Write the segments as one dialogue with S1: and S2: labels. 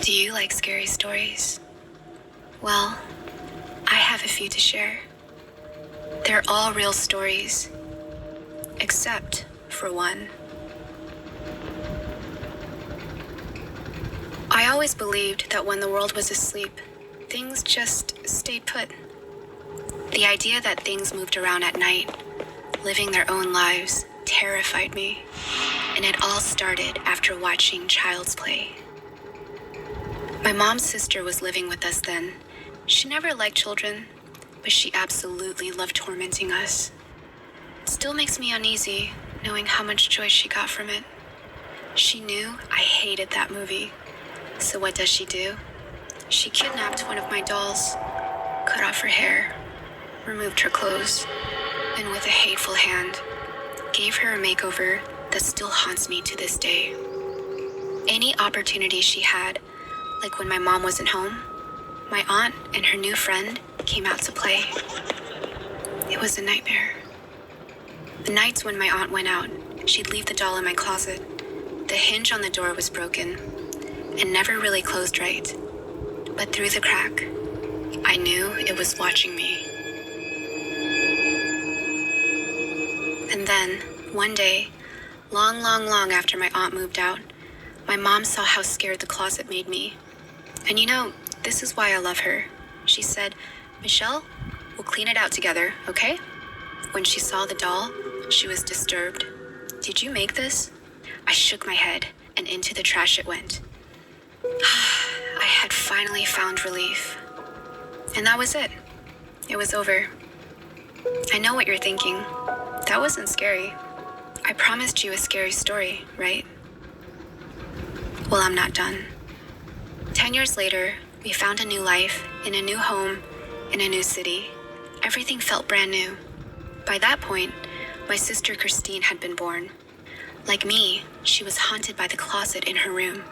S1: Do you like scary stories? Well, I have a few to share. They're all real stories, except for one. I always believed that when the world was asleep, things just stayed put. The idea that things moved around at night, living their own lives, terrified me. And it all started after watching Child's Play. My mom's sister was living with us then. She never liked children, but she absolutely loved tormenting us. It still makes me uneasy knowing how much joy she got from it. She knew I hated that movie. So what does she do? She kidnapped one of my dolls, cut off her hair, removed her clothes, and with a hateful hand, gave her a makeover that still haunts me to this day. Any opportunity she had, like when my mom wasn't home, my aunt and her new friend came out to play. It was a nightmare. The nights when my aunt went out, she'd leave the doll in my closet. The hinge on the door was broken and never really closed right. But through the crack, I knew it was watching me. And then, one day, long after my aunt moved out, my mom saw how scared the closet made me. And you know, this is why I love her. She said, "Michelle, we'll clean it out together, okay?" When she saw the doll, she was disturbed. "Did you make this?" I shook my head, and into the trash it went. I had finally found relief. And that was it. It was over. I know what you're thinking. That wasn't scary. I promised you a scary story, right? Well, I'm not done. 10 years later, we found a new life, in a new home, in a new city. Everything felt brand new. By that point, my sister Christine had been born. Like me, she was haunted by the closet in her room.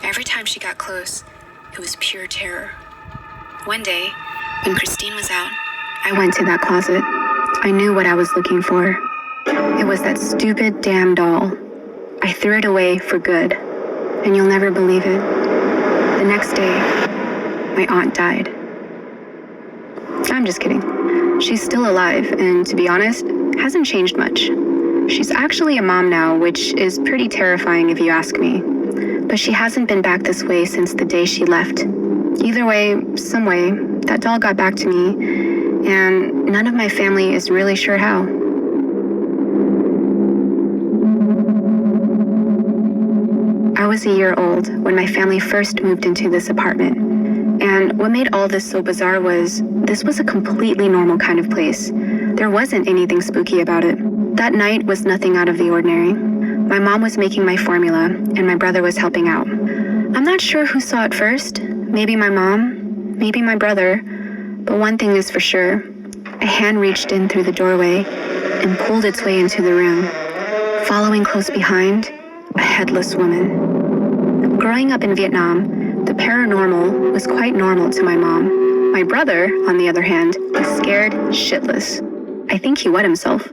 S1: Every time she got close, it was pure terror. One day, when Christine was out, I went to that closet. I knew what I was looking for. It was that stupid damn doll. I threw it away for good, and you'll never believe it. The next day, my aunt died. I'm just kidding. She's still alive, and to be honest, hasn't changed much. She's actually a mom now, which is pretty terrifying if you ask me. But she hasn't been back this way since the day she left. Either way, some way, that doll got back to me, and none of my family is really sure how. I was a year old when my family first moved into this apartment. And what made all this so bizarre was, this was a completely normal kind of place. There wasn't anything spooky about it. That night was nothing out of the ordinary. My mom was making my formula, and my brother was helping out. I'm not sure who saw it first. Maybe my mom, maybe my brother. But one thing is for sure, a hand reached in through the doorway and pulled its way into the room. Following close behind, a headless woman. Growing up in Vietnam, the paranormal was quite normal to my mom. My brother, on the other hand, was scared shitless. I think he wet himself.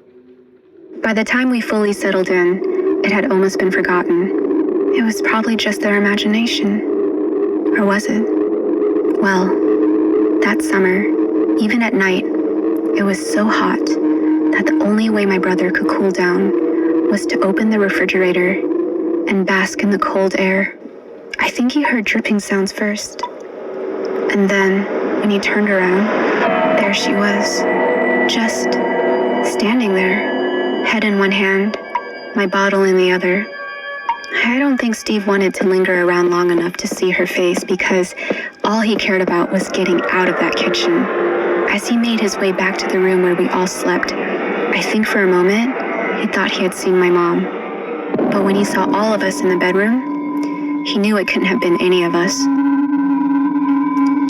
S1: By the time we fully settled in, it had almost been forgotten. It was probably just their imagination. Or was it? Well, that summer, even at night, it was so hot that the only way my brother could cool down was to open the refrigerator and bask in the cold air. I think he heard dripping sounds first. And then, when he turned around, there she was, just standing there, head in one hand, my bottle in the other. I don't think Steve wanted to linger around long enough to see her face because all he cared about was getting out of that kitchen. As he made his way back to the room where we all slept, I think for a moment, he thought he had seen my mom. But when he saw all of us in the bedroom, he knew it couldn't have been any of us.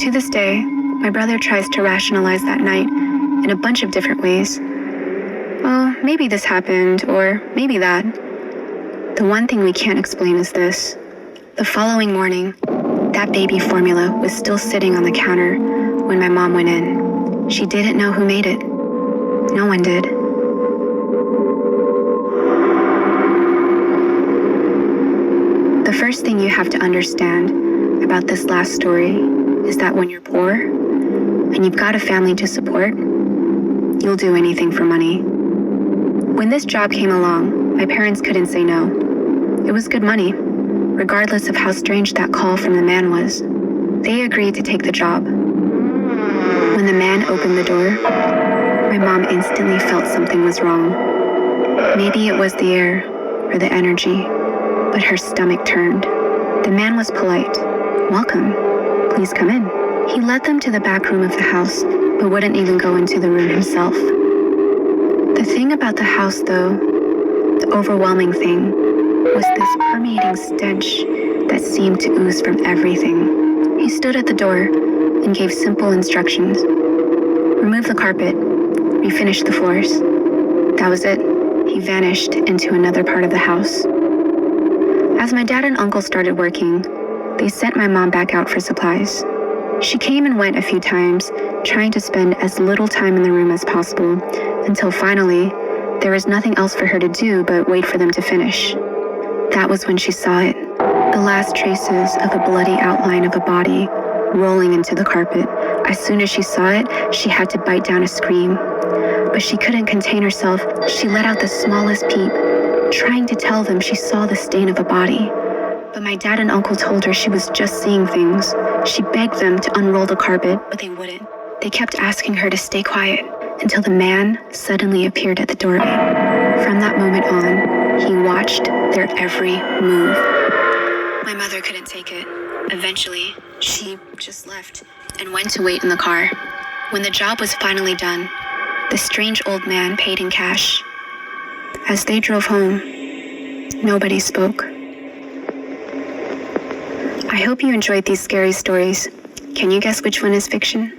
S1: To this day, my brother tries to rationalize that night in a bunch of different ways. Well, maybe this happened, or maybe that. The one thing we can't explain is this. The following morning, that baby formula was still sitting on the counter when my mom went in. She didn't know who made it. No one did. The first thing you have to understand, about this last story is that when you're poor and you've got a family to support, you'll do anything for money. When this job came along, my parents couldn't say no. It was good money, regardless of how strange that call from the man was. They agreed to take the job. When the man opened the door, my mom instantly felt something was wrong. Maybe it was the air or the energy, but her stomach turned. The man was polite. "Welcome. Please come in." He led them to the back room of the house, but wouldn't even go into the room himself. The thing about the house, though, the overwhelming thing, was this permeating stench that seemed to ooze from everything. He stood at the door and gave simple instructions. Remove the carpet, refinish the floors. That was it. He vanished into another part of the house. As my dad and uncle started working, they sent my mom back out for supplies. She came and went a few times, trying to spend as little time in the room as possible, until finally, there was nothing else for her to do but wait for them to finish. That was when she saw it. The last traces of a bloody outline of a body rolling into the carpet. As soon as she saw it, she had to bite down a scream. But she couldn't contain herself. She let out the smallest peep, trying to tell them she saw the stain of a body. But my dad and uncle told her she was just seeing things. She begged them to unroll the carpet, but they wouldn't. They kept asking her to stay quiet until the man suddenly appeared at the doorway. From that moment on, he watched their every move. My mother couldn't take it. Eventually, she just left and went to wait in the car. When the job was finally done, the strange old man paid in cash. As they drove home, nobody spoke. I hope you enjoyed these scary stories. Can you guess which one is fiction?